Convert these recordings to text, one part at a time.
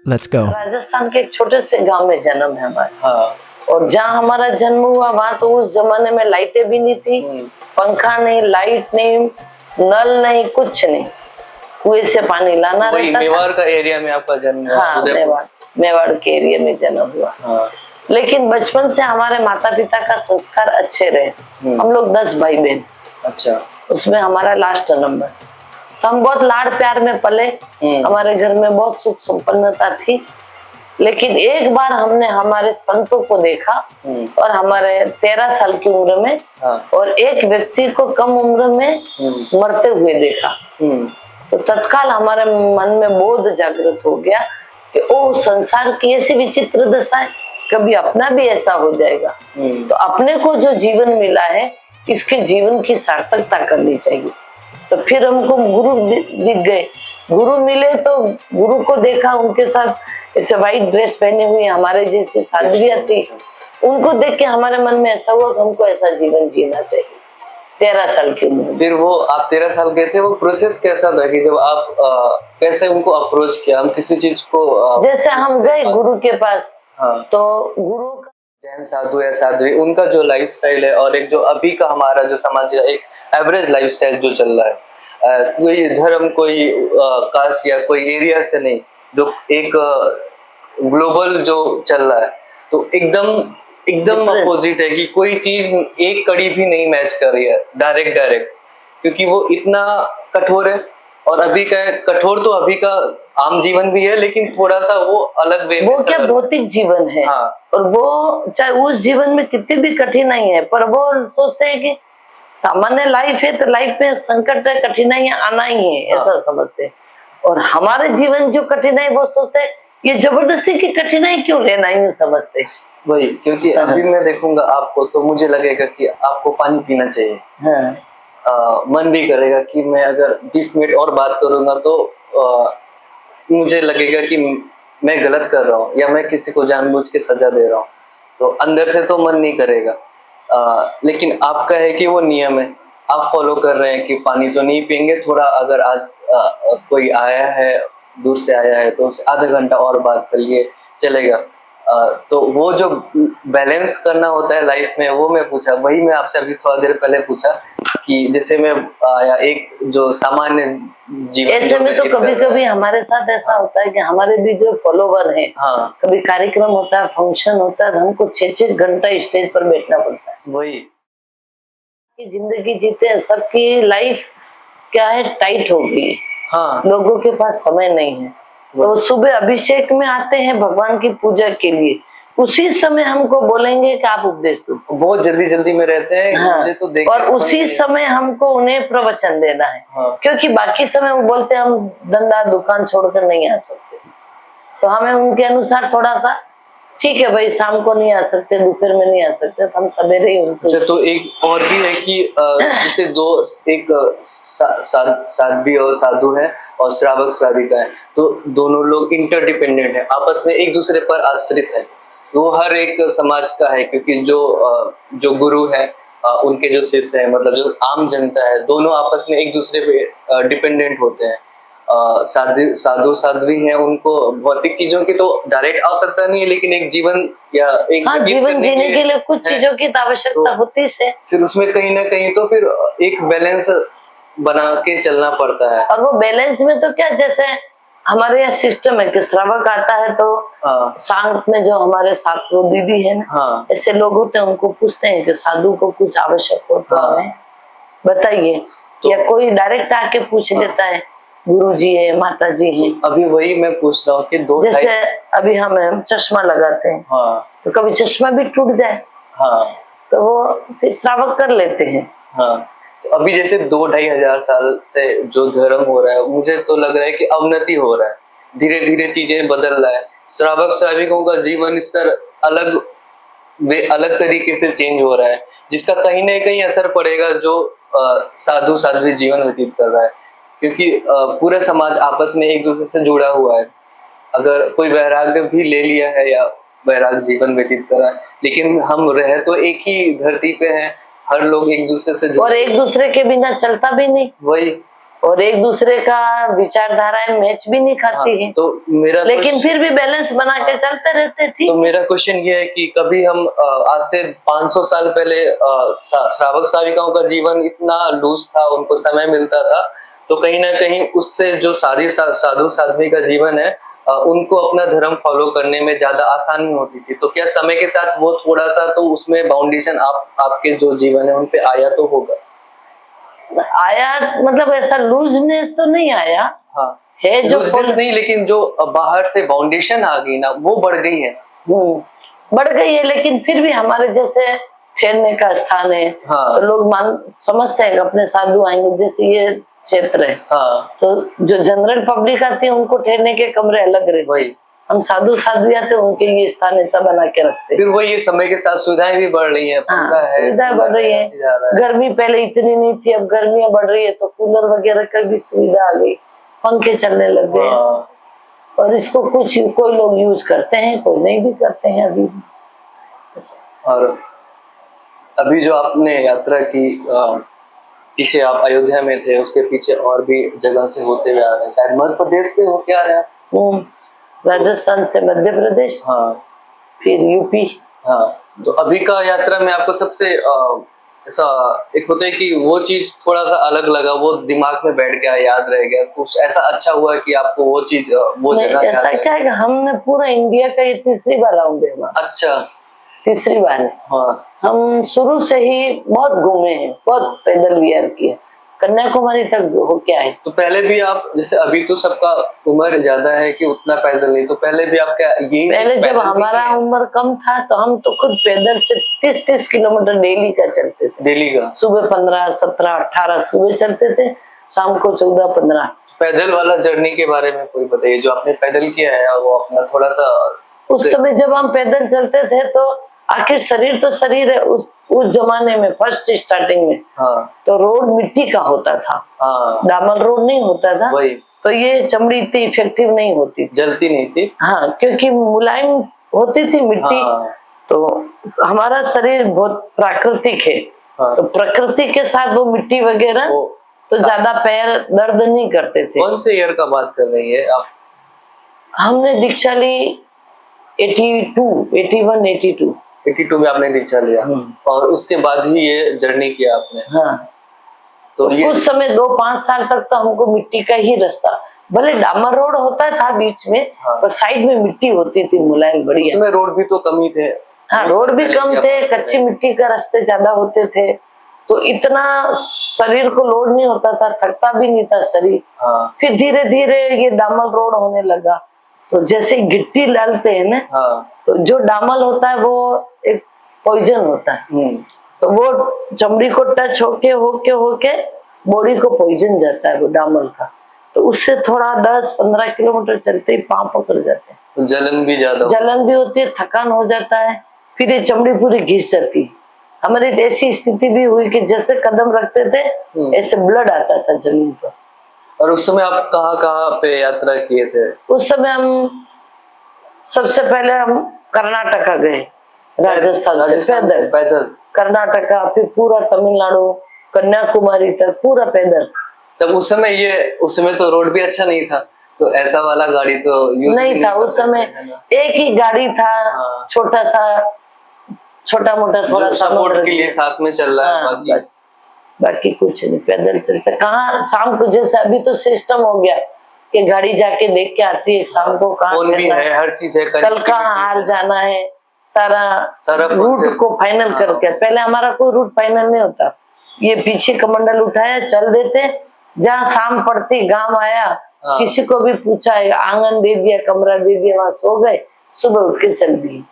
Let's go. Rajasthan के एक छोटे से गांव में जन्म है हमारा। हाँ। और जहाँ हमारा जन्म हुआ वहाँ तो उस जमाने में लाइटें भी नहीं थी, पंखा नहीं, लाइट नहीं, नल नहीं, कुछ नहीं। कुएं से पानी लाना रहता था। मेवाड़ का एरिया में आपका जन्म हुआ? हाँ, मेवाड़ के एरिया में जन्म हुआ। हाँ। लेकिन बचपन से हमारे माता पिता का संस्कार अच्छे रहे। हम लोग 10 भाई बहन। अच्छा। उसमें हमारा लास्ट नंबर। तो हम बहुत लाड प्यार में पले। हमारे घर में बहुत सुख संपन्नता थी। लेकिन एक बार हमने हमारे संतों को देखा और हमारे 13 साल की उम्र में और एक व्यक्ति को कम उम्र में मरते हुए देखा। तो तत्काल हमारे मन में बोध जागृत हो गया कि ओ, संसार की ऐसी विचित्र दशा है, कभी अपना भी ऐसा हो जाएगा। तो अपने को जो जीवन मिला है इसके जीवन की सार्थकता करनी चाहिए। तो फिर हमको गुरु दिख गए। गुरु मिले तो गुरु को देखा, उनके साथ ऐसे व्हाइट ड्रेस पहने हुए हमारे जैसे साधवियां थी। उनको देख के हमारे मन में ऐसा हुआ कि हमको ऐसा जीवन जीना चाहिए। 13 साल की उम्र। फिर वो आप 13 साल के थे, वो प्रोसेस कैसा था कि जब आप कैसे उनको अप्रोच किया? हम किसी चीज को जैसे हम गए गुरु के पास। हाँ। तो गुरु का जैन साधु या साध्वी, उनका जो लाइफस्टाइल है और एक जो अभी का हमारा जो समाज का एक एवरेज लाइफस्टाइल जो चल रहा है, कोई धर्म, कोई कास्ट या कोई एरिया से नहीं, जो एक ग्लोबल जो चल रहा है, तो एकदम अपोजिट है कि कोई चीज एक कड़ी भी नहीं मैच कर रही है डायरेक्ट, क्योंकि वो इतना कठोर है। और अभी का कठोर तो अभी का आम जीवन भी है, लेकिन थोड़ा सा वो अलग वे में। वो क्या भौतिक जीवन है। हाँ। और वो चाहे उस जीवन में कितनी भी कठिनाई है, पर वो सोचते हैं कि सामान्य लाइफ है तो लाइफ में संकट है, कठिनाइयां आना ही है। हाँ। ऐसा समझते हैं। और हमारे जीवन जो कठिनाई, वो सोचते हैं ये जबरदस्ती की कठिनाई क्यों लेना, यूं समझते। वही, क्योंकि अभी मैं देखूंगा आपको तो मुझे लगेगा कि आपको पानी पीना चाहिए। हाँ। मन भी करेगा कि मैं अगर 20 मिनट और बात करूंगा तो मुझे लगेगा कि मैं गलत कर रहा हूँ या मैं किसी को जानबूझ के सजा दे रहा हूँ, तो अंदर से तो मन नहीं करेगा। लेकिन आपका है कि वो नियम है, आप फॉलो कर रहे हैं कि पानी तो नहीं पियेंगे, थोड़ा अगर आज कोई आया है, दूर से आया है, तो उससे आधा घंटा और बात कर लिए चलेगा। तो वो जो बैलेंस करना होता है लाइफ में, वो मैं पूछा, वही मैं आपसे अभी थोड़ा देर पहले पूछा कि जैसे मैं एक जो सामान्य जीवन, ऐसे में तो कभी कभी हमारे साथ ऐसा होता है कि हमारे भी जो फॉलोवर हैं, हाँ, कभी कार्यक्रम होता है, फंक्शन होता है, हमको 6-6 घंटा स्टेज पर बैठना पड़ता है। वही जिंदगी जीते हैं, सबकी लाइफ क्या है, टाइट हो गई। हाँ। लोगों के पास समय नहीं है। तो सुबह अभिषेक में आते हैं भगवान की पूजा के लिए, उसी समय हमको बोलेंगे कि आप उपदेश दो। बहुत जल्दी में रहते हैं। हाँ। मुझे तो देख और उसी समय हमको उन्हें प्रवचन देना है। हाँ। क्योंकि बाकी समय वो बोलते हैं हम धंधा दुकान छोड़कर नहीं आ सकते, तो हमें उनके अनुसार थोड़ा सा ठीक है भाई, शाम को नहीं आ सकते, दोपहर में नहीं आ सकते, तो हम सवेरे ही उनको। तो एक और भी है कि जैसे दो, एक साध्वी और साधु है और श्रावक श्राविका है, तो दोनों लोग इंटरडिपेंडेंट है, आपस में एक दूसरे पर आश्रित है। वो हर एक समाज का है, क्योंकि जो गुरु है, उनके जो शिष्य है, मतलब जो आम जनता है, दोनों आपस में एक दूसरे पे डिपेंडेंट होते हैं। साधु साध्वी हैं, उनको भौतिक चीजों की तो डायरेक्ट आवश्यकता नहीं है, लेकिन एक जीवन या एक जीवन जीने के लिए कुछ चीजों की आवश्यकता होती है। फिर उसमें कहीं ना कहीं तो फिर एक बैलेंस बना के चलना पड़ता है। और वो बैलेंस में तो क्या, जैसे हमारे यहाँ सिस्टम है कि श्रावक आता है तो सांग में जो हमारे साथ वो दीदी है ना, ऐसे लोग होते हैं, उनको पूछते हैं कि साधु को कुछ आवश्यक हो तो हमें बताइए, तो या कोई डायरेक्ट आके पूछ लेता है, गुरुजी है, माता जी है। अभी वही मैं पूछ रहा हूँ कि जैसे अभी हम चश्मा लगाते हैं, तो कभी चश्मा भी टूट जाए, तो वो फिर श्रावक कर लेते हैं। तो अभी जैसे 2-2.5 हजार साल से जो धर्म हो रहा है, मुझे तो लग रहा है कि अवनति हो रहा है, धीरे धीरे चीजें बदल रहा है। श्रावक श्राविकों का जीवन स्तर अलग तरीके से चेंज हो रहा है, जिसका कहीं ना कहीं असर पड़ेगा जो साधु साध्वी जीवन व्यतीत कर रहा है, क्योंकि पूरा समाज आपस में एक दूसरे से जुड़ा हुआ है। अगर कोई वैराग्य भी ले लिया है या वैराग्य जीवन व्यतीत कर रहा है, लेकिन हम रह तो एक ही धरती पे हैं, हर लोग एक दूसरे से और एक दूसरे के बिना चलता भी नहीं। वही और एक दूसरे का विचारधाराएं मैच भी नहीं खाती है, तो मेरा लेकिन फिर भी बैलेंस बना के चलते रहते थे। तो मेरा क्वेश्चन ये है कि कभी हम आज से 500 साल पहले श्रावक श्राविकाओं का जीवन इतना लूज था, उनको समय मिलता था, तो कहीं ना कहीं उससे जो साधु साध्वी का जीवन है उनको अपना धर्म फॉलो करने में ज्यादा आसानी होती थी। तो क्या समय के साथ वो थोड़ा सा तो उसमें बाउंडेशन आपके जो जीवन है उन पे आया तो होगा? आया मतलब ऐसा लूजनेस तो नहीं आया। हाँ है जो लूजनेस नहीं, लेकिन जो बाहर से बाउंडेशन आ गई ना वो बढ़ गई है। बढ़ गई है, लेकिन फिर भी हमारे जैसे ठहरने का स्थान है। हाँ। तो लोग समझते हैं कि अपने साधु आएंगे, जैसे ये क्षेत्र है। हाँ। तो जो जनरल पब्लिक आती है उनको ठहरने के कमरे अलग रहते हैं। हम साधु साध्वी आते हैं, उनके लिए स्थान ऐसा बना के रखते हैं। फिर वो ये समय के साथ सुविधाएं भी बढ़ रही है। सुविधाएं बढ़ रही है। गर्मी पहले इतनी नहीं थी, अब गर्मियां बढ़ रही है तो कूलर वगैरह का भी सुविधा आ गई, पंखे चलने लग गए। और इसको कोई लोग यूज करते हैं, कोई नहीं भी करते हैं अभी। और अभी जो आपने यात्रा की, पीछे आप अयोध्या में थे, उसके पीछे और भी जगह से होते हुए आ रहे हैं, शायद मध्य प्रदेश से हो क्या रहे हैं? राजस्थान से मध्य प्रदेश, हाँ, फिर यूपी। हाँ, तो अभी का यात्रा में आपको सबसे ऐसा एक होता है कि वो चीज थोड़ा सा अलग लगा, वो दिमाग में बैठ गया, याद रह गया, कुछ ऐसा अच्छा हुआ कि आपको वो चीज वो जगह ऐसा क्या है कि हमने पूरा इंडिया का ये तीसरी बार राउंड है। अच्छा, तीसरी बार है। हाँ। हम शुरू से ही बहुत घूमे हैं, बहुत पैदल विहार किए, कन्याकुमारी तक हो क्या है। तो पहले भी आप, जैसे अभी तो सबका उम्र ज्यादा है कि उतना पैदल नहीं, तो पहले भी आप क्या यही पहले जब हमारा उम्र कम था तो हम तो खुद पैदल से 30-30 किलोमीटर डेली का चलते थे। डेली का सुबह 15, 17, 18 सुबह चलते थे, शाम को 14, 15। पैदल वाला जर्नी के बारे में कोई बताइए, जो आपने पैदल किया है वो अपना थोड़ा सा। उस समय जब हम पैदल चलते थे तो आखिर शरीर तो शरीर है। उस जमाने में फर्स्ट स्टार्टिंग में तो रोड मिट्टी का होता था, डामर रोड नहीं होता था। तो ये चमड़ी इतनी इफेक्टिव नहीं होती, जलती नहीं थी। हाँ, क्योंकि मुलायम होती थी मिट्टी। तो हमारा शरीर बहुत प्राकृतिक है। तो प्रकृति के साथ वो मिट्टी वगैरह तो ज्यादा पैर दर्द नहीं करते थे। कौन से ईयर का बात कर रही है आप? हमने दीक्षा ली 82 में आपने दीक्षा लिया, और उसके बाद ही ये जर्नी किया आपने। हाँ। तो कुछ समय 2-5 साल तक तो हमको मिट्टी का ही रास्ता, भले डामर रोड होता था बीच में, पर साइड में मिट्टी होती थी मुलायम बढ़िया। उसमें रोड भी तो कम ही थे। हाँ, रोड भी कम थे, कच्ची मिट्टी का रास्ते ज्यादा होते थे, तो इतना शरीर को लोड नहीं होता था, थकता भी नहीं था शरीर। फिर धीरे धीरे ये डामर रोड होने लगा। तो जैसे गिट्टी डालते हैं ना, तो जो डामल होता है वो एक पॉइजन होता है। तो वो चमड़ी को टच होके बॉडी को पॉइजन जाता है वो डामल का। तो उससे थोड़ा 10-15 किलोमीटर चलते ही पांव पकड़ जाते हैं। तो जलन भी होती है, थकान हो जाता है, फिर ये चमड़ी पूरी घिस जाती है। हमारी ऐसी स्थिति भी हुई कि जैसे कदम रखते थे ऐसे ब्लड आता था जमीन पर। और उस समय आप कहाँ पे यात्रा किए थे? उस समय हम सबसे पहले हम कर्नाटका गए, राजस्थान से पैदल कर्नाटका, फिर पूरा तमिलनाडु, कन्याकुमारी तक पूरा पैदल। तब उस समय तो रोड भी अच्छा नहीं था, तो ऐसा वाला गाड़ी तो यूज नहीं था उस समय। एक ही गाड़ी था, छोटा मोटा थोड़ा सपोर्ट के लिए साथ में चल रहा है, बाकी कुछ नहीं, पैदल चलते। कहाँ शाम को, जैसे अभी तो सिस्टम हो गया कि गाड़ी जाके देख के आती है शाम को, कहाँ भी है, हर चीज है, कल कहाँ हार जाना है, सारा रूट को फाइनल करके। पहले हमारा कोई रूट फाइनल नहीं होता, ये पीछे कमंडल उठाया चल देते, जहाँ शाम पड़ती गांव आया, किसी को भी पूछा आंगन दे दिया, कमरा दे दिया, वहां सो गए, सुबह उठ के चल दिए,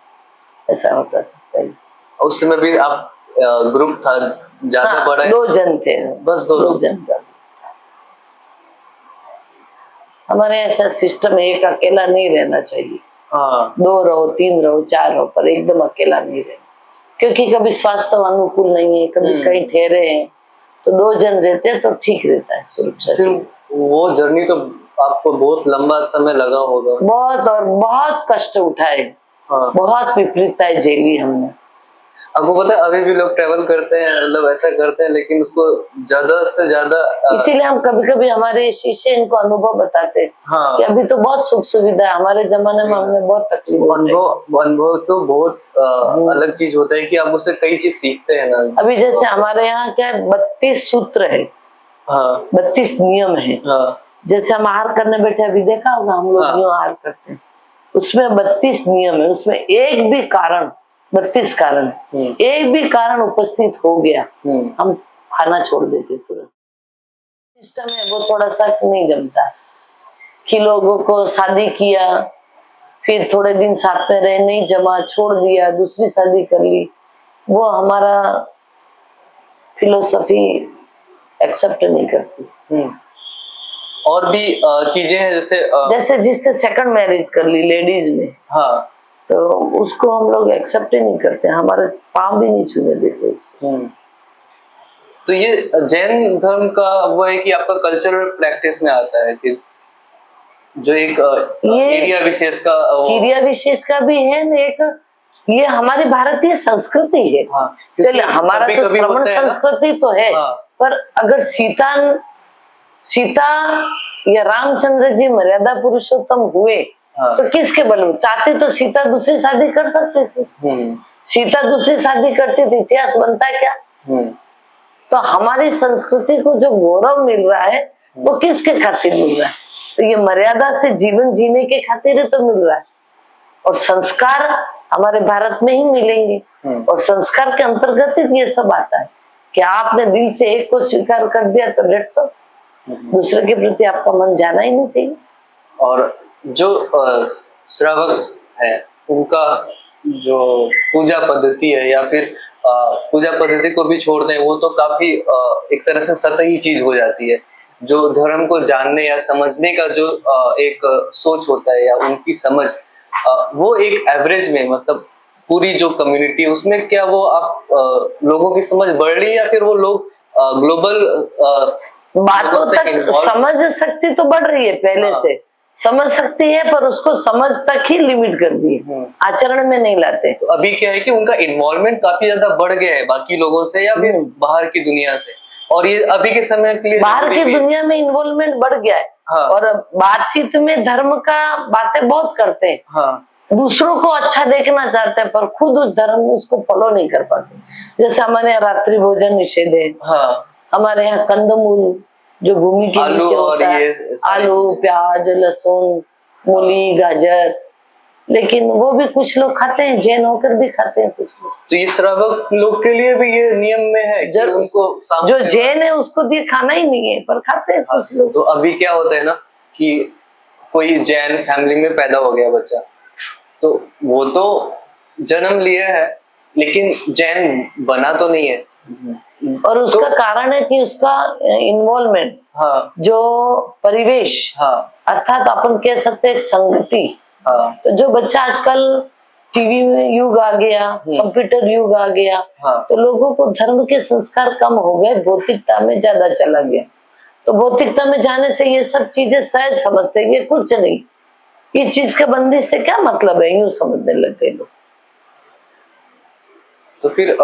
ऐसा होता था पहले। उस समय भी आप ग्रुप था ज्यादा बड़ा? 2 जन थे, बस 2 जन था। हमारे ऐसा सिस्टम है, एक अकेला नहीं रहना चाहिए। 2 रहो, 3 रहो, 4 रहो, पर एकदम अकेला नहीं रहना, क्योंकि कभी स्वास्थ्य अनुकूल नहीं है, कभी कहीं ठहरे हैं, तो 2 जन रहते हैं तो ठीक रहता है, सुरक्षा। फिर वो जर्नी तो आपको बहुत लंबा समय लगा होगा। बहुत, और बहुत कष्ट उठाए, बहुत विपरीतताएं झेली हमने। आपको पता है अभी भी लोग ट्रेवल करते हैं, मतलब ऐसा करते हैं, लेकिन उसको ज्यादा से ज्यादा इसीलिए हम कभी कभी हमारे शिष्य इनको अनुभव बताते हैं। हाँ, कि अभी तो बहुत सुख सुविधा है, हमारे जमाने में हमने बहुत तकलीफ अनुभव तो बहुत अलग चीज होता है कि आप उससे कई चीज सीखते हैं ना। अभी जैसे हमारे यहाँ क्या है, 32 सूत्र है। हाँ, 32 नियम है। हाँ। जैसे हम आहार करने बैठे, अभी देखा होगा हम लोग यूं आहार करते हैं, उसमें 32 नियम है। उसमें एक भी कारण, 32 कारण, एक भी कारण उपस्थित हो गया हम खाना छोड़ देते तुरंत। सिस्टम है वो थोड़ा सा नहीं जमता है कि लोगों को शादी किया, फिर थोड़े दिन साथ में रहे, नहीं जमा, छोड़ दिया, दूसरी शादी कर ली, वो हमारा फिलोसफी एक्सेप्ट नहीं करती। और भी चीजें हैं जैसे जिससे सेकंड मैरिज कर ली लेडीज ने, हाँ, तो उसको हम लोग एक्सेप्ट ही नहीं करते, हमारे पाँव भी नहीं छूने देते उसको। तो ये जैन धर्म का वो है कि आपका कल्चरल प्रैक्टिस में आता है कि जो एक एरिया विशेष का भी है ना, एक ये हमारी भारतीय संस्कृति है। हाँ, चलिए हमारा तो श्रमण संस्कृति तो है। हाँ, पर अगर सीता या रामचंद्र जी मर्यादा पुरुषोत्तम हुए, हाँ, तो किसके बल? चाहते तो सीता दूसरी शादी कर सकते थे। सीता दूसरी शादी करती थी, इतिहास बनता क्या? तो हमारी संस्कृति को जो गौरव मिल रहा है वो किसके खातिर मिल रहा है? तो ये मर्यादा से जीवन जीने के खातिर तो मिल रहा है। और संस्कार हमारे भारत में ही मिलेंगे, और संस्कार के अंतर्गत ही ये सब आता है कि आपने दिल से एक को स्वीकार कर दिया तो डेट्स ऑल, दूसरे के प्रति आपका मन जाना ही नहीं चाहिए। और जो श्रावक है उनका जो पूजा पद्धति है या फिर पूजा पद्धति को भी छोड़ दें, वो तो काफी एक तरह से सतही चीज हो जाती है। जो धर्म को जानने या समझने का जो एक सोच होता है या उनकी समझ, वो एक एवरेज में, मतलब पूरी जो कम्युनिटी है उसमें क्या वो आप लोगों की समझ बढ़ रही है या फिर वो लोग ग्लोबल बातों तक समझ सकती तो बढ़ रही है पहले से, समझ सकती है, पर उसको समझ तक ही लिमिट कर दी है, आचरण में नहीं लाते। तो अभी क्या है कि उनका इन्वॉल्वमेंट काफी ज्यादा बढ़ गया है बाकी लोगों से या फिर बाहर की दुनिया से, और ये अभी के समय के लिए बाहर की दुनिया में इन्वॉल्वमेंट बढ़ गया है। हाँ। और बातचीत में धर्म का बातें बहुत करते हैं। हाँ। दूसरों को अच्छा देखना चाहते हैं पर खुद उस धर्म उसको फॉलो नहीं कर पाते। जैसे हमारे यहाँ रात्रि भोजन निषेध है। हाँ। हमारे यहाँ कंदमूल जो भूमि के नीचे होता है, आलू, प्याज, लहसुन, मूली, गाजर, लेकिन वो भी कुछ लोग खाते हैं, जैन होकर भी खाते हैं कुछ लोग। तो ये श्रावक लोग के लिए भी ये नियम में है कि उनको जो जैन है उसको ये खाना ही नहीं है, पर खाते हैं कुछ लोग। तो अभी क्या होता है ना कि कोई जैन फैमिली में पैदा हो गया बच्चा, तो वो तो जन्म लिया है लेकिन जैन बना तो नहीं है, और उसका कारण है कि उसका इन्वॉल्वमेंट, हाँ, जो परिवेश, हाँ, अर्थात अपन कह सकते हैं संगति। हाँ, तो जो बच्चा आजकल टीवी में युग आ गया, कंप्यूटर युग आ गया, हाँ, तो लोगों को धर्म के संस्कार कम हो गए, भौतिकता में ज्यादा चला गया। तो भौतिकता में जाने से ये सब चीजें सहज समझते हैं, ये कुछ नहीं, ये चीज के बंदिश से क्या मतलब है, यूं समझने लगते लोग। तो फिर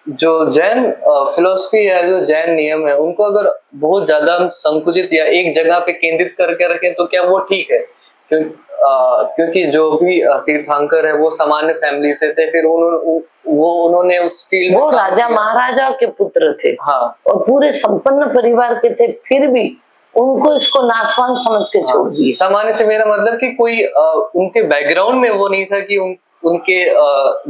जो जैन फिलोसफी है, जो जैन नियम है, उनको अगर बहुत ज्यादा हम संकुचित या एक जगह पे केंद्रित करके रखें तो क्या वो ठीक है? क्योंकि जो भी तीर्थंकर है वो सामान्य फैमिली से थे, फिर उन्होंने उस फील्ड, वो राजा महाराजाओं के पुत्र थे। हाँ। और पूरे संपन्न परिवार के थे, फिर भी उनको इसको नासवान समझ के छोड़ दिए। सामान्य से मेरा मतलब कि कोई उनके बैकग्राउंड में वो नहीं था कि उनके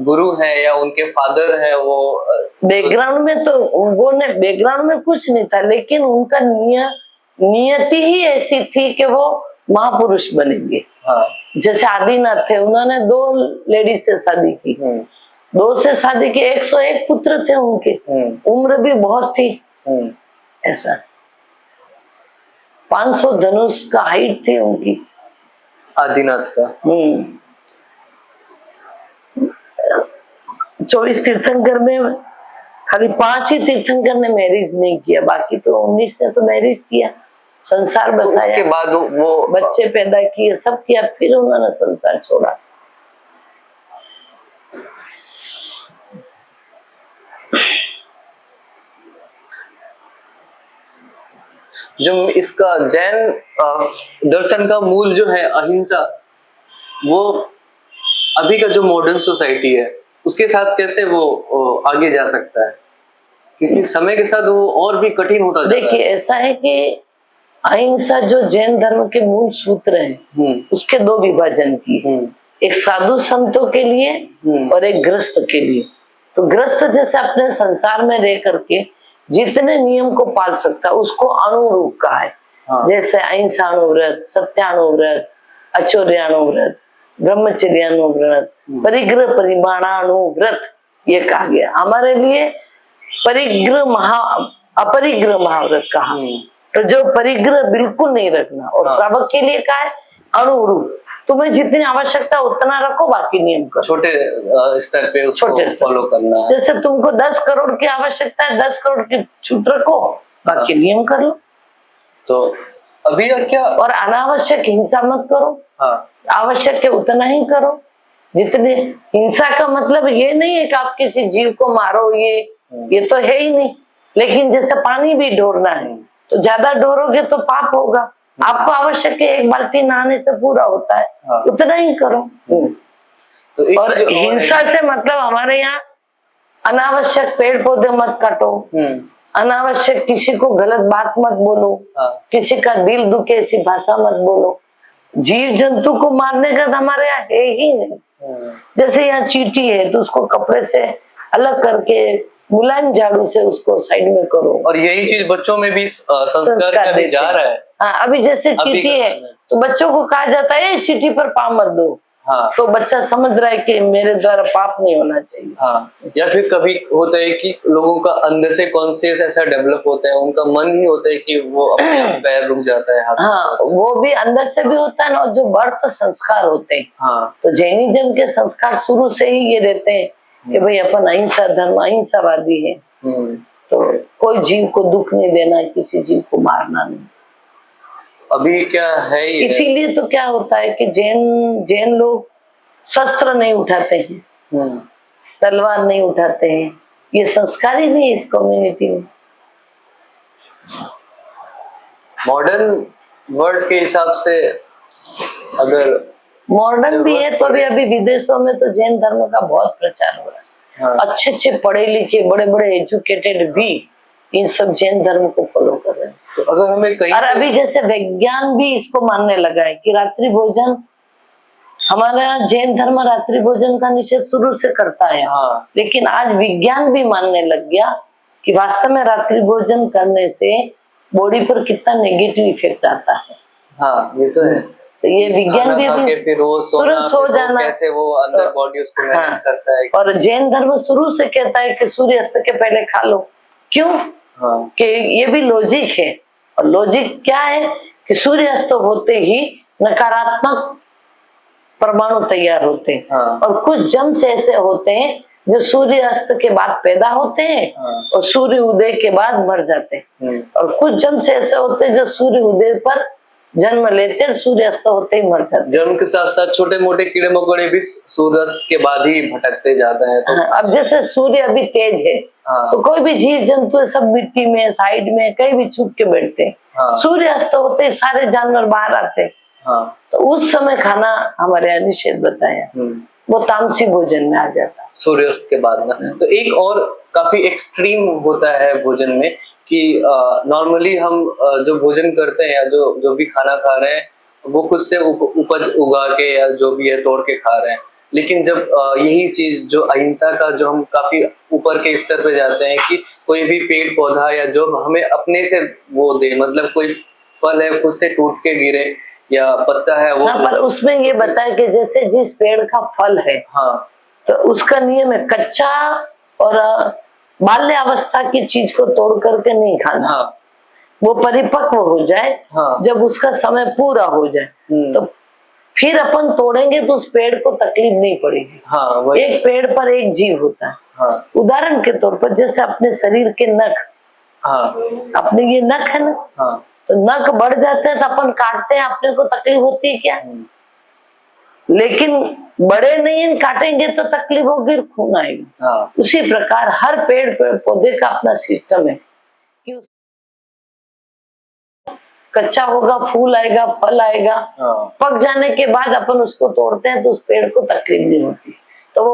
गुरु हैं या उनके फादर हैं, वो बैकग्राउंड में तो वो ने बैकग्राउंड में कुछ नहीं था, लेकिन उनका नियति ही ऐसी थी कि वो महापुरुष बनेंगे। हाँ। जैसे आदिनाथ थे, उन्होंने 2 लेडीज से शादी की, 2 से शादी की, 101 पुत्र थे उनके, उम्र भी बहुत थी, ऐसा 500 धनुष का हाइट थी उनकी, आदिनाथ का। 24 तीर्थंकर में खाली 5 ही तीर्थंकर ने मैरिज नहीं किया, बाकी तो 19 ने तो मैरिज किया, संसार बसाया, उसके बाद वो बच्चे पैदा किए, सब किया, फिर उन्होंने संसार छोड़ा। जो इसका जैन दर्शन का मूल जो है अहिंसा, वो अभी का जो मॉडर्न सोसाइटी है उसके साथ कैसे वो आगे जा सकता है, क्योंकि समय के साथ वो और भी कठिन होता जाता है। देखिए ऐसा है कि अहिंसा जो जैन धर्म के मूल सूत्र हैं, उसके दो विभाजन की, एक साधु संतों के लिए और एक गृहस्थ के लिए। तो गृहस्थ जैसे अपने संसार में रह करके जितने नियम को पाल सकता है उसको अणुरूप कहा है। हाँ। जैसे अहिंसाणुव्रत, सत्याणुव्रत, अचौर्याणुव्रत, ब्रह्मचर्याणुव्रत, परिग्रह परिमाणाणुव्रत, ये कहा गया। हमारे लिए अपरिग्रह महाव्रत कहा। तो जो परिग्रह बिल्कुल नहीं रखना, और श्रावक के लिए क्या है, अणुरूप। तुम्हें जितनी आवश्यकता उतना रखो, बाकी नियम करो। छोटे स्तर पे उसको फॉलो करना है। जैसे तुमको 10 करोड़ की आवश्यकता है, 10 करोड़ की छूट रखो, बाकी नियम कर लो। तो अभी क्या, और अनावश्यक हिंसा मत करो। हाँ। आवश्यक है उतना ही करो। जितने हिंसा का मतलब ये नहीं है कि आप किसी जीव को मारो, ये तो है ही नहीं। लेकिन जैसे पानी भी ढोरना है, तो ज्यादा ढोरोगे तो पाप होगा। आपको आवश्यक है 1 बाल्टी नहाने से पूरा होता है, उतना ही करो। तो और हिंसा से मतलब हमारे यहाँ अनावश्यक पेड़ पौधे मत काटो, अनावश्यक किसी को गलत बात मत बोलो, किसी का दिल दुखे ऐसी भाषा मत बोलो। जीव जंतु को मारने का तो हमारे यहाँ है ही नहीं। जैसे यहाँ चींटी है तो उसको कपड़े से अलग करके मुलायम झाड़ू से उसको साइड में करो। और यही चीज बच्चों में भी संस्कार अभी जा रहा है। हाँ, अभी जैसे चींटी है तो बच्चों को कहा जाता है चींटी पर पाँव मत दो। हाँ। तो बच्चा समझ रहा है कि मेरे द्वारा पाप नहीं होना चाहिए। हाँ। या फिर कभी होता है कि लोगों का अंदर से कॉन्शियस ऐसा डेवलप होता है, उनका मन ही होता है कि वो अपने आप पैर रुक जाता है, हाथ। हाँ, वो भी अंदर से भी होता है, और जो बर्थ संस्कार होते हैं। हाँ। तो जैनिज्म के संस्कार शुरू से ही ये रहते हैं कि भाई अपन अहिंसा धर्म, अहिंसावादी है। तो कोई जीव को दुख नहीं देना, किसी जीव को मारना नहीं। अभी क्या है ये, इसीलिए तो क्या होता है कि जैन लोग शस्त्र नहीं उठाते हैं, तलवार नहीं उठाते हैं। ये संस्कार ही नहीं है इस कम्युनिटी में। मॉडर्न वर्ल्ड के हिसाब से अगर मॉडर्न भी है तो अभी विदेशों में तो जैन धर्म का बहुत प्रचार हो रहा है। हाँ। अच्छे पढ़े लिखे बड़े बड़े एजुकेटेड भी इन सब जैन धर्म को फॉलो कर रहे हैं। तो अगर हमें कहीं, और अभी जैसे विज्ञान भी इसको मानने लगा है कि रात्रि भोजन, हमारा जैन धर्म रात्रि भोजन का निषेध शुरू से करता है। हाँ। लेकिन आज विज्ञान भी मानने लग गया कि वास्तव में रात्रि भोजन करने से बॉडी पर कितना नेगेटिव इफेक्ट आता है। हाँ, ये तो है। तो ये विज्ञान भी फिर वो तुरंत सो जाना, कैसे वो अंदर बॉडी उसको मैनेज करता है। और जैन धर्म शुरू से कहता है कि सूर्यास्त के पहले खा लो। क्यों? हाँ। कि ये भी लॉजिक है। और लॉजिक क्या है कि सूर्यास्त होते ही नकारात्मक परमाणु तैयार होते हैं। हाँ। और कुछ जम्स ऐसे होते हैं जो सूर्यास्त के बाद पैदा होते हैं। हाँ। और सूर्य उदय के बाद मर जाते हैं। और कुछ जम्स ऐसे होते हैं जो सूर्य उदय पर जन्म लेते हैं, सूर्यास्त होते ही मर जाते हैं। जन्म के साथ साथ छोटे मोटे कीड़े मकोड़े भी सूर्यास्त के बाद ही भटकते जाते हैं। तो अब जैसे सूर्य अभी तेज है। हाँ। तो कोई भी जीव जंतु सब मिट्टी में, साइड में कहीं भी छुप के बैठते हैं। हाँ। सूर्यास्त होते सारे जानवर बाहर आते हैं। हाँ। तो उस समय खाना हमारे यहाँ निषेध बताया, वो तामसी भोजन में आ जाता है सूर्यास्त के बाद ना। तो एक और काफी एक्सट्रीम होता है भोजन में कि नॉर्मली हम जो भोजन करते हैं या जो भी खाना खा रहे हैं वो खुद से उपज उगा के या जो भी है तोड़ के खा रहे हैं। लेकिन जब यही चीज जो अहिंसा का जो हम काफी ऊपर के स्तर पे जाते हैं कि कोई भी पेड़ पौधा या जो हमें अपने से वो दे, मतलब कोई फल है खुद से टूट के गिरे या पत्ता है वो। हाँ, पर उसमें ये बताया कि जैसे जिस पेड़ का फल है, हाँ, तो उसका नियम है कच्चा और बाल्यावस्था की चीज को तोड़ करके नहीं खाना। हाँ। वो परिपक्व हो जाए। हाँ। जब उसका समय पूरा हो जाए तो फिर अपन तोड़ेंगे तो उस पेड़ को तकलीफ नहीं पड़ेगी। हाँ, एक पेड़ पर एक जीव होता है। हाँ। उदाहरण के तौर पर जैसे अपने शरीर के नख, हाँ, अपने ये नख है ना, हाँ, तो नख बढ़ जाते हैं तो अपन काटते हैं, अपने को तकलीफ होती है क्या? लेकिन बड़े नहीं, काटेंगे तो तकलीफ होगी, खून आएगा। हाँ। उसी प्रकार हर पेड़ पौधे का अपना सिस्टम है कि कच्चा होगा, फूल आएगा, फल आएगा, पक जाने के बाद अपन उसको तोड़ते हैं तो उस पेड़ को तकलीफ नहीं होती, तो वो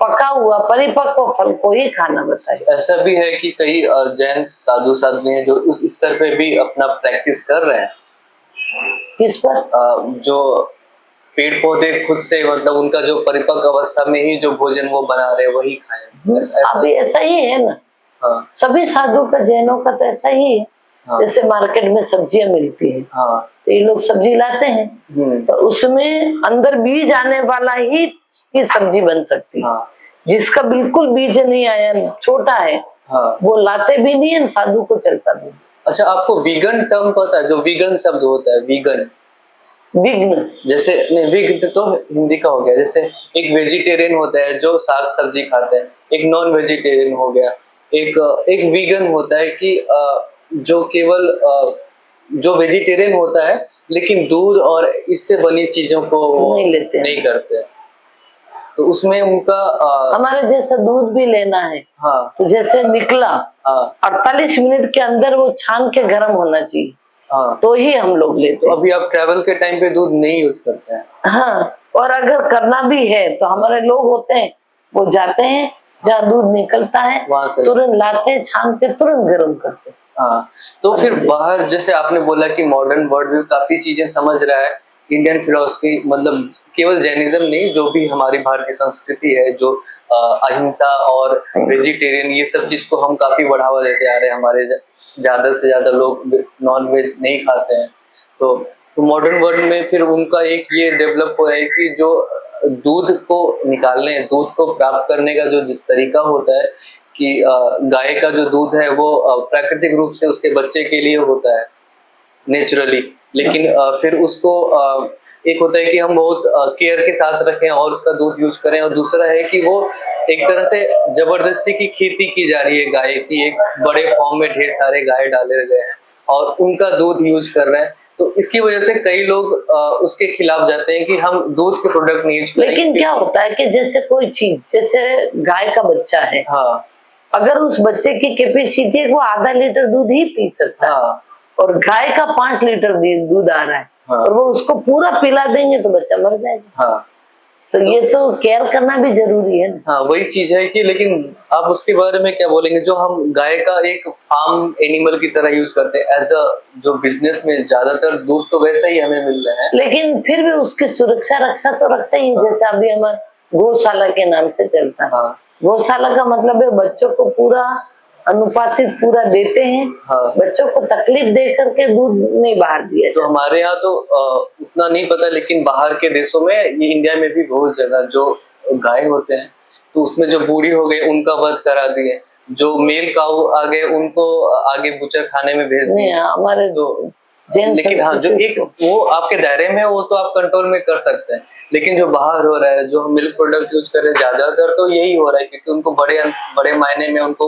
पका हुआ परिपक्व फल को ही खाना बताइए। ऐसा भी है कि कई जैन साधु साध्वी हैं जो उस स्तर पे भी अपना प्रैक्टिस कर रहे हैं। किस पर? जो पेड़ पौधे खुद से, मतलब उनका जो परिपक्व अवस्था में ही जो भोजन वो बना रहे वही खाएं। अभी ऐसा ही है ना। हाँ। सभी साधु का, जैनों का तो ऐसा ही है। हाँ। जैसे मार्केट में सब्जियां मिलती है, हाँ। तो ये लोग सब्जी लाते हैं, तो उसमें अंदर बीज आने वाला ही की सब्जी बन सकती है। हाँ। जिसका बिल्कुल बीज नहीं आया, छोटा है, हाँ। वो लाते भी नहीं है, साधु को चलता भी। अच्छा, आपको वीगन टर्म पता है? जो वीगन शब्द होता है, वीगन, विघ्न, जैसे नहीं, विघ्न तो हिंदी का हो गया। जैसे एक वेजिटेरियन होता है जो साग सब्जी खाते हैं, एक नॉन वेजिटेरियन हो गया, एक वीगन होता है कि जो केवल जो वेजिटेरियन होता है लेकिन दूध और इससे बनी चीजों को नहीं लेते, नहीं करते। तो उसमें उनका हमारे जैसा दूध भी लेना है, हाँ। तो जैसे निकला, हाँ। 48 मिनट के अंदर वो छान के गर्म होना चाहिए, हाँ। तो ही हम लोग लेते। तो अभी आप ट्रैवल के टाइम पे दूध नहीं यूज करते हैं? हाँ, और अगर करना भी है तो हमारे लोग होते हैं, वो जाते हैं जहाँ दूध निकलता है, वहां से तुरंत लाते हैं, छान के तुरंत गर्म करते हैं। हाँ, तो फिर बाहर जैसे आपने बोला कि मॉडर्न वर्ल्ड में काफी चीजें समझ रहा है, इंडियन फिलोसफी, मतलब केवल जैनिज्म नहीं, जो भी हमारी भारतीय संस्कृति है, जो अहिंसा और वेजिटेरियन, ये सब चीज को हम काफी बढ़ावा देते आ रहे हैं। हमारे ज्यादा से ज्यादा लोग नॉन वेज नहीं खाते हैं, तो मॉडर्न वर्ल्ड में फिर उनका एक ये डेवलप हो रहा है कि जो दूध को निकालने, दूध को प्राप्त करने का जो तरीका होता है कि गाय का जो दूध है वो प्राकृतिक रूप से उसके बच्चे के लिए होता है, नेचुरली, लेकिन फिर उसको एक होता है कि हम बहुत केयर के साथ रखें और उसका दूध यूज करें, और दूसरा है कि वो एक तरह से जबरदस्ती की खेती की जा रही है गाय की, एक बड़े फॉर्म में ढेर सारे गाय डाले गए हैं और उनका दूध यूज कर रहे हैं। तो इसकी वजह से कई लोग उसके खिलाफ जाते हैं कि हम दूध के प्रोडक्ट नहीं यूज करें। लेकिन क्या होता है कि जैसे कोई चीज, जैसे गाय का बच्चा है, हाँ, अगर उस बच्चे की कैपेसिटी है वो आधा लीटर दूध ही पी सकता है, हाँ। और गाय का 5 लीटर दूध आ रहा है, हाँ। और वो उसको पूरा पिला देंगे तो बच्चा मर जाएगा, हाँ। तो ये तो केयर करना भी जरूरी है ना। हाँ, वही चीज है कि, लेकिन आप उसके बारे में क्या बोलेंगे? जो हम गाय का एक फार्म एनिमल की तरह यूज करते हैं एज अ, जो बिजनेस में ज्यादातर दूध तो वैसा ही हमें मिल रहा है, लेकिन फिर भी उसकी सुरक्षा रक्षा तो रखते ही, हाँ। जैसे अभी हमारे गौशाला के नाम से चलता है, हाँ। गौशाला का मतलब है बच्चों को पूरा अनुपातित पूरा देते हैं, हाँ। बच्चों को तकलीफ दे करके दूध नहीं बाहर दिया। तो हमारे यहाँ तो उतना नहीं पता, लेकिन बाहर के देशों में, ये इंडिया में भी बहुत जगह जो गाय होते हैं तो उसमें जो बूढ़ी हो गए उनका वध करा दिए, जो मेल काऊ आ गए उनको आगे बुचर खाने में भेज दिए। हमारे तो लेकिन हाँ, जो एक वो आपके दायरे में, वो तो आप कंट्रोल में कर सकते हैं, लेकिन जो बाहर हो रहा है, जो हम मिल्क प्रोडक्ट यूज कर रहे हैं ज्यादातर, तो यही हो रहा है क्योंकि उनको बड़े मायने में उनको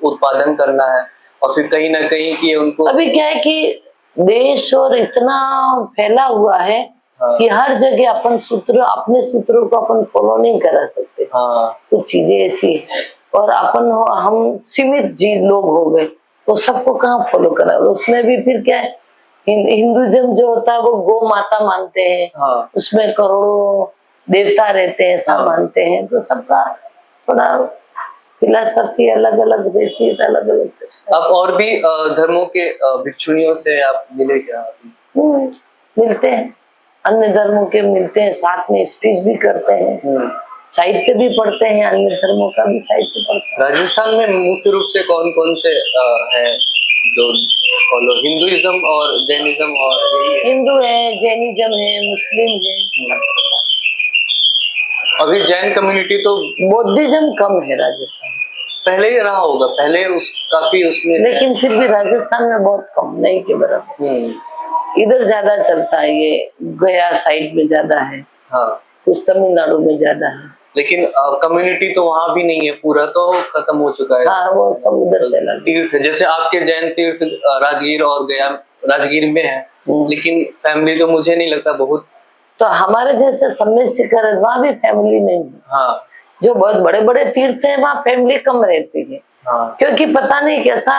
उत्पादन करना है, और फिर कहीं ना कहीं कि उनको अभी क्या है कि देश और इतना फैला हुआ है, हाँ। कि हर जगह अपन अपने सूत्रों को अपन फॉलो नहीं करा सकते, हाँ। कुछ चीजें ऐसी, और हम सीमित जीव लोग हो गए तो सबको कहाँ फॉलो करा। उसमें भी फिर क्या है, हिंदुइज्म जो होता है वो गौ माता मानते हैं, हाँ। उसमें करोड़ों देवता रहते हैं, ऐसा, हाँ। मानते हैं, तो सबका थोड़ा फिलॉसफी अलग अलग रहती है, अलग अलग। आप और भी धर्मों के भिक्षुणियों से आप मिले क्या? मिलते हैं, अन्य धर्मों के मिलते हैं, साथ में स्पीच भी करते हैं, साहित्य भी पढ़ते हैं, अन्य धर्मों का भी साहित्य पढ़ते हैं। राजस्थान में मुख्य रूप से कौन कौन से हैं जो फॉलो? हिंदुइज्म और जैनिज्म, और यही है? हिंदू है, जैनिज्म है, मुस्लिम है। अभी जैन कम्युनिटी तो, बौद्धिज्म कम है राजस्थान, पहले ही रहा होगा, पहले काफी उसमें, लेकिन फिर भी राजस्थान में बहुत कम, नहीं के बराबर। इधर ज्यादा चलता है, ये गया साइड में ज्यादा है, हाँ। कुछ तमिलनाडु में ज्यादा है, लेकिन कम्युनिटी तो वहाँ भी नहीं है, पूरा तो खत्म हो चुका है, हाँ, वो सब उधर चला। तीर्थ जैसे आपके जैन तीर्थ राजगीर और गया, राजगीर में है, लेकिन फैमिली तो मुझे नहीं लगता बहुत, तो हमारे जैसे सम्मिल शिखर है वहाँ भी फैमिली नहीं है, हाँ। जो बहुत बड़े बड़े तीर्थ हैं वहाँ फैमिली कम रहती है, हाँ। क्योंकि पता नहीं कैसा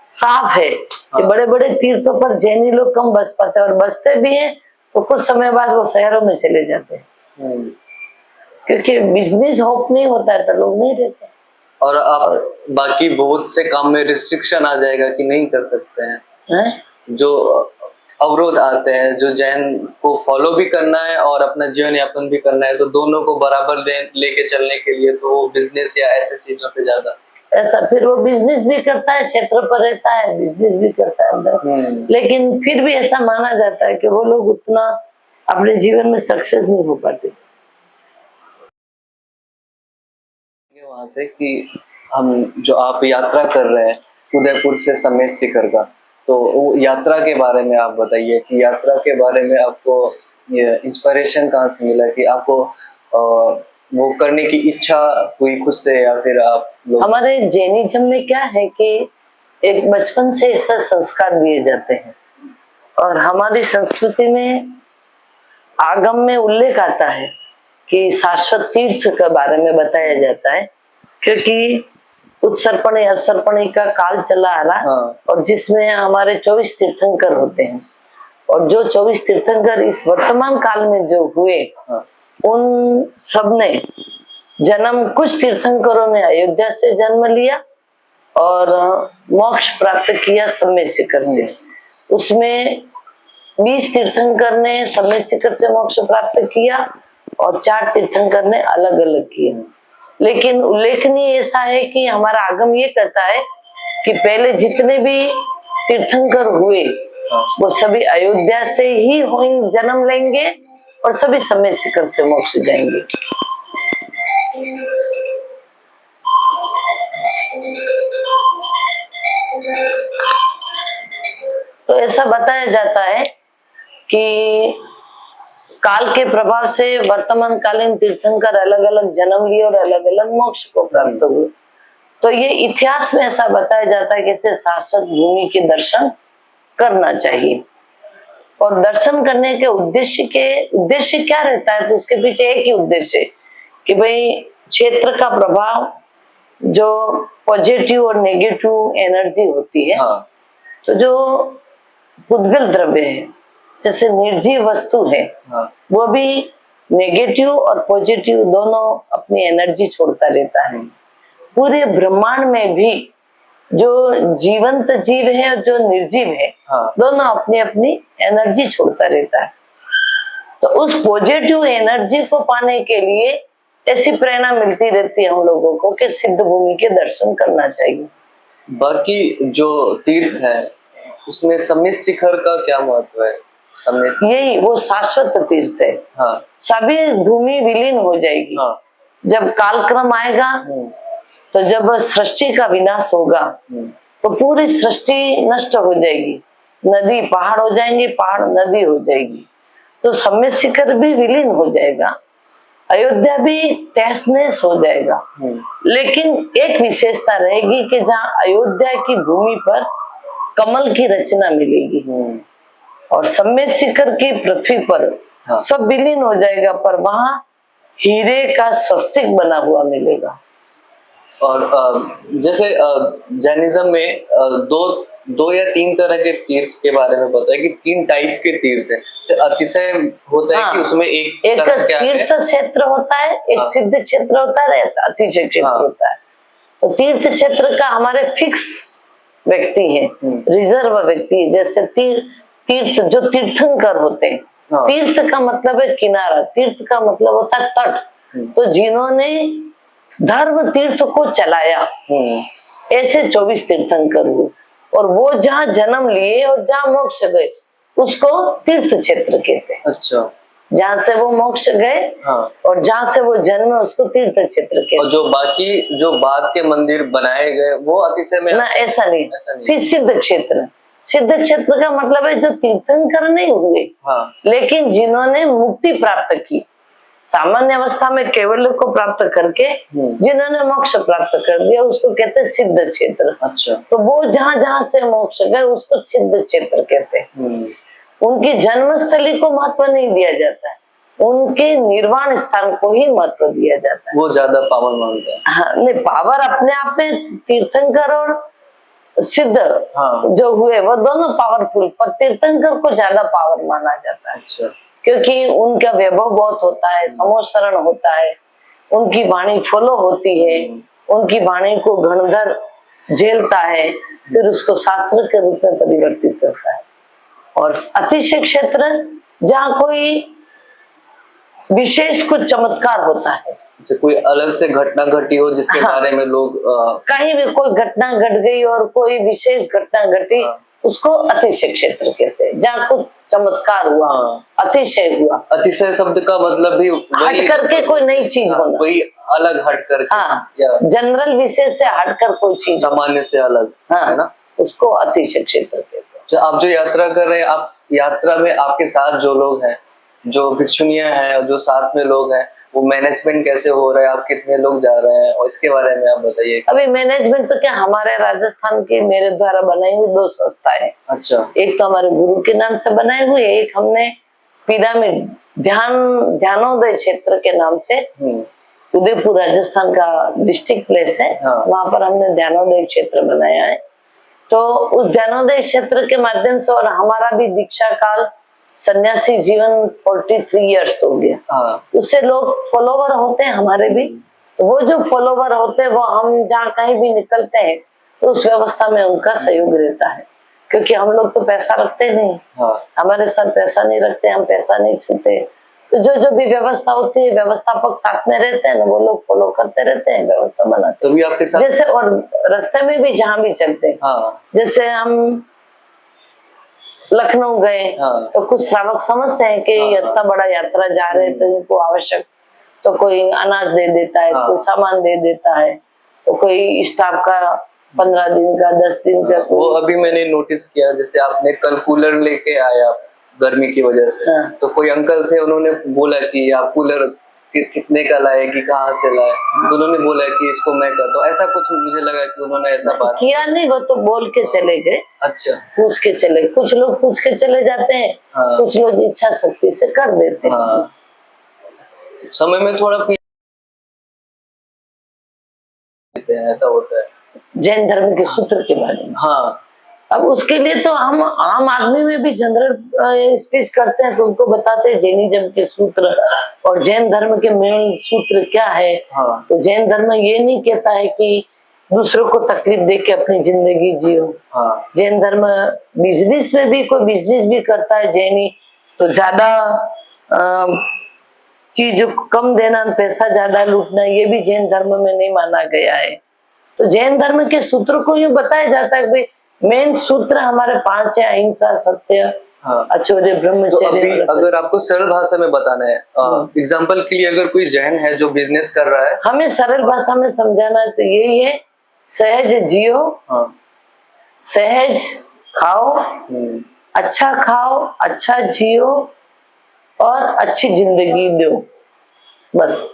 साफ है कि बड़े बड़े तीर्थों पर जैनी लोग कम बस पाते हैं, और बसते भी हैं तो कुछ समय बाद वो शहरों में चले जाते हैं, क्योंकि बिजनेस होप नहीं होता है तो लोग नहीं रहते। और आप बाकी बहुत से काम में रिस्ट्रिक्शन आ जाएगा कि नहीं कर सकते हैं, जो अवरोध आते हैं, जो जैन को फॉलो भी करना है और अपना जीवन यापन भी करना है, तो दोनों को बराबर लेके चलने के लिए तो वो बिजनेस या ऐसे चीजों पे ज्यादा ऐसा, फिर वो बिजनेस भी करता है, क्षेत्र पर रहता है, बिजनेस भी करता है अंदर, लेकिन फिर भी ऐसा माना जाता है कि वो लोग उतना अपने जीवन में सक्सेस नहीं हो पाते। वहां से कि हम जो आप यात्रा कर रहे हैं उदयपुर से समेत शिखर का, तो वो यात्रा के बारे में आप बताइए कि यात्रा के बारे में आपको ये इंस्पिरेशन कहाँ से मिला कि आपको वो करने की इच्छा हुई खुद से, या फिर आप लोग? हमारे जैनिज्म में क्या है कि एक बचपन से ऐसा संस्कार दिए जाते हैं, और हमारी संस्कृति में आगम में उल्लेख आता है कि शाश्वत तीर्थ के बारे में बताया जाता है, क्योंकि उत्सर्पण या असर्पणी का काल चला आ रहा, और जिसमें हमारे 24 तीर्थंकर होते हैं, और जो 24 तीर्थंकर इस वर्तमान काल में जो हुए, उन सब ने जन्म, कुछ तीर्थंकरों ने अयोध्या से जन्म लिया और मोक्ष प्राप्त किया सम्यक शिखर से। उसमें 20 तीर्थंकर ने सम्यक शिखर से मोक्ष प्राप्त किया और 4 तीर्थंकर ने अलग अलग किया। लेकिन उल्लेखनीय ऐसा है कि हमारा आगम ये कहता है कि पहले जितने भी तीर्थंकर हुए वो सभी अयोध्या से ही जन्म लेंगे और सभी सम्यक शिखर से मोक्ष जाएंगे। तो ऐसा बताया जाता है कि काल के प्रभाव से वर्तमान कालीन तीर्थंकर अलग अलग जन्म लिए और अलग अलग मोक्ष को प्राप्त हुए। तो ये इतिहास में ऐसा बताया जाता है कि इसे शाश्वत भूमि के दर्शन करना चाहिए, और दर्शन करने के उद्देश्य क्या रहता है, तो उसके पीछे एक ही उद्देश्य है कि भाई क्षेत्र का प्रभाव जो पॉजिटिव और नेगेटिव एनर्जी होती है, तो जो पुद्गल द्रव्य है जैसे निर्जीव वस्तु है, वो भी नेगेटिव और पॉजिटिव दोनों अपनी एनर्जी छोड़ता रहता है। पूरे ब्रह्मांड में भी जो जीवंत जीव है और जो निर्जीव है, दोनों अपनी अपनी एनर्जी छोड़ता रहता है। तो उस पॉजिटिव एनर्जी को पाने के लिए ऐसी प्रेरणा मिलती रहती है हम लोगों को कि सिद्ध भूमि के दर्शन करना चाहिए। बाकी जो तीर्थ है उसमें सम्यक शिखर का क्या महत्व है? यही वो शाश्वत तीर्थ है। सभी भूमि विलीन हो जाएगी। जब कालक्रम आएगा, तो जब सृष्टि का विनाश होगा, तो पूरी सृष्टि नष्ट हो जाएगी, नदी पहाड़ हो जाएंगे, पहाड़ नदी हो जाएगी, तो सम्यक शिखर भी विलीन हो जाएगा, अयोध्या भी तहस नहस हो जाएगा। लेकिन एक विशेषता रहेगी कि जहाँ अयोध्या की भूमि पर कमल की रचना मिलेगी, और सम्यक शिखर की पृथ्वी पर सब विलीन हो जाएगा, पर वहां हीरे का स्वस्तिक बना हुआ मिलेगा। और जैसे जैनिज्म में दो या 3 तरह के तीर्थ के बारे में बताया कि 3 टाइप के तीर्थ है। अतिशय होता है कि उसमें एक तीर्थ क्षेत्र होता है, एक सिद्ध क्षेत्र होता है, अतिशय क्षेत्र होता है। तो तीर्थ क्षेत्र का हमारे फिक्स व्यक्ति है, रिजर्व व्यक्ति है। जैसे तीर्थ जो तीर्थंकर होते हैं, तीर्थ का मतलब है किनारा, तीर्थ का मतलब होता है तट। तो जिन्होंने धर्म तीर्थ को चलाया, ऐसे 24 तीर्थंकर हुए, और वो जहाँ जन्म लिए और जहाँ मोक्ष गए उसको तीर्थ क्षेत्र कहते हैं। अच्छा, जहाँ से वो मोक्ष गए और जहाँ से वो जन्म उसको तीर्थ क्षेत्र कहते हैं। और जो बाकी जो बाद के मंदिर बनाए गए वो अतिशय में ना, ऐसा नहीं। फिर सिद्ध क्षेत्र, सिद्ध क्षेत्र का मतलब है जो तीर्थंकर नहीं हुए, लेकिन जिन्होंने मुक्ति प्राप्त की, सामान्य अवस्था में केवल को प्राप्त करके जिन्होंने मोक्ष प्राप्त कर दिया, उसको कहते हैं सिद्ध क्षेत्र। अच्छा, तो वो जहाँ जहाँ से मोक्ष गए उसको सिद्ध क्षेत्र कहते हैं। उनकी जन्मस्थली को महत्व नहीं दिया जाता है, उनके निर्वाण स्थान को ही महत्व दिया जाता है। वो ज्यादा पावन मानते हैं। हाँ, नहीं, पावर अपने आप में तीर्थंकर और सिद्ध जो हुए वो दोनों पावरफुल, पर तीर्थंकर को ज्यादा पावर माना जाता है। अच्छा। क्योंकि उनका वैभव बहुत होता है, समोसरण होता है, उनकी वाणी फॉलो होती है, उनकी वाणी को गणधर झेलता है, फिर उसको शास्त्र के रूप में परिवर्तित करता है। और अतिशय क्षेत्र जहाँ कोई विशेष कुछ चमत्कार होता है, कोई अलग से घटना घटी हो जिसके बारे में लोग कहीं भी कोई घटना घट गई और कोई विशेष घटना घटी, उसको अतिशय क्षेत्र कहते हैं। जहाँ कुछ चमत्कार हुआ, अतिशय हुआ। अतिशय शब्द का मतलब भी हट करके कोई नई चीज होना, कोई अलग हट करके, या जनरल विशेष से हटकर कोई चीज, सामान्य से अलग, है ना, उसको अतिशय क्षेत्र कहते हैं। तो आप जो यात्रा कर रहे हैं, आप यात्रा में आपके साथ जो लोग हैं, जो भिक्षुनियां हैं, जो साथ में लोग हैं, वो मैनेजमेंट कैसे हो रहा है, आप कितने लोग जा रहे हैं, और इसके बारे में आप बताइए। अभी मैनेजमेंट तो क्या, हमारे राजस्थान की मेरे द्वारा बनाई हुई 2 संस्थाएं। अच्छा। एक तो हमारे गुरु के नाम से बनाई हुई, एक हमने पिरामिड ध्यानोदय क्षेत्र के नाम से, उदयपुर राजस्थान का डिस्ट्रिक्ट प्लेस है, वहां पर हमने ध्यानोदय क्षेत्र बनाया है। तो उस ध्यानोदय क्षेत्र के माध्यम से, और हमारा भी दीक्षा काल सन्यासी जीवन 43 इयर्स हो गया, उससे लोग फॉलोवर होते हैं हमारे भी। तो वो जो फॉलोवर होते हैं, वो हम जहाँ कहीं भी निकलते हैं तो उस व्यवस्था में उनका सहयोग रहता है, क्योंकि हम लोग तो पैसा रखते नहीं, हमारे साथ पैसा नहीं रखते, हम पैसा नहीं छूते। तो जो भी व्यवस्था होती है, व्यवस्थापक साथ में रहते हैं ना, वो लोग फॉलो करते रहते हैं, व्यवस्था बनाते। तो भी आपके साथ जैसे, और रास्ते में भी जहाँ भी चलते हैं, जैसे हम लखनऊ गए, तो कुछ श्रावक समझते हैं कि इतना बड़ा यात्रा जा रहे हैं, तो इनको आवश्यक तो कोई अनाज दे देता है, कोई सामान दे देता है, तो कोई स्टाफ का 15 दिन का, 10 दिन का। वो अभी मैंने नोटिस किया, जैसे आपने कल कूलर लेके आया गर्मी की वजह से, तो कोई अंकल थे, उन्होंने बोला कि आप कूलर कितने का लाए, कि कहाँ से लाए, तो उन्होंने बोला कि इसको मैं करता हूँ, ऐसा कुछ मुझे लगा कि उन्होंने ऐसा बात किया नहीं, वो तो बोल के चले गए। अच्छा। पूछ के चले, कुछ लोग पूछ के चले जाते हैं, कुछ लोग इच्छा शक्ति से कर देते हैं। समय में थोड़ा ऐसा होता है जैन धर्म के सूत्र के बारे में। अब उसके लिए तो हम आम आदमी में भी जनरल स्पीच करते हैं, तो उनको बताते हैं जैनिज्म के सूत्र और जैन धर्म के मेन सूत्र क्या है। तो जैन धर्म ये नहीं कहता है कि दूसरों को तकलीफ दे के अपनी जिंदगी जियो। जैन धर्म बिजनेस में भी, कोई बिजनेस भी करता है जैनी, तो ज्यादा चीज कम देना, पैसा ज्यादा लूटना, ये भी जैन धर्म में नहीं माना गया है। तो जैन धर्म के सूत्र को यूं बताया जाता है कि मेन सूत्र हमारे 5 है: अहिंसा, सत्य, अचौर्य, ब्रह्मचर्य। तो अगर आपको सरल भाषा में बताना है, एग्जांपल के लिए, अगर कोई जैन है जो बिजनेस कर रहा है, हमें सरल भाषा में समझाना है, तो यही है: सहज जियो, सहज खाओ, अच्छा खाओ, अच्छा जियो और अच्छी जिंदगी दो। बस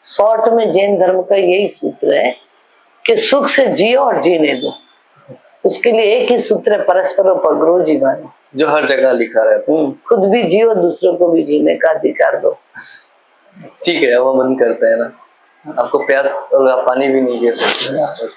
शॉर्ट में जैन धर्म का यही सूत्र है कि सुख से जियो और जीने दो। उसके लिए एक ही सूत्र है: परस्पर उपग्रह जीवन, जो हर जगह लिखा रहता है। खुद भी जियो, दूसरों को भी जीने का अधिकार दो। ठीक है, वो मन करता है ना, आपको प्यास और पानी भी नहीं दे सकते।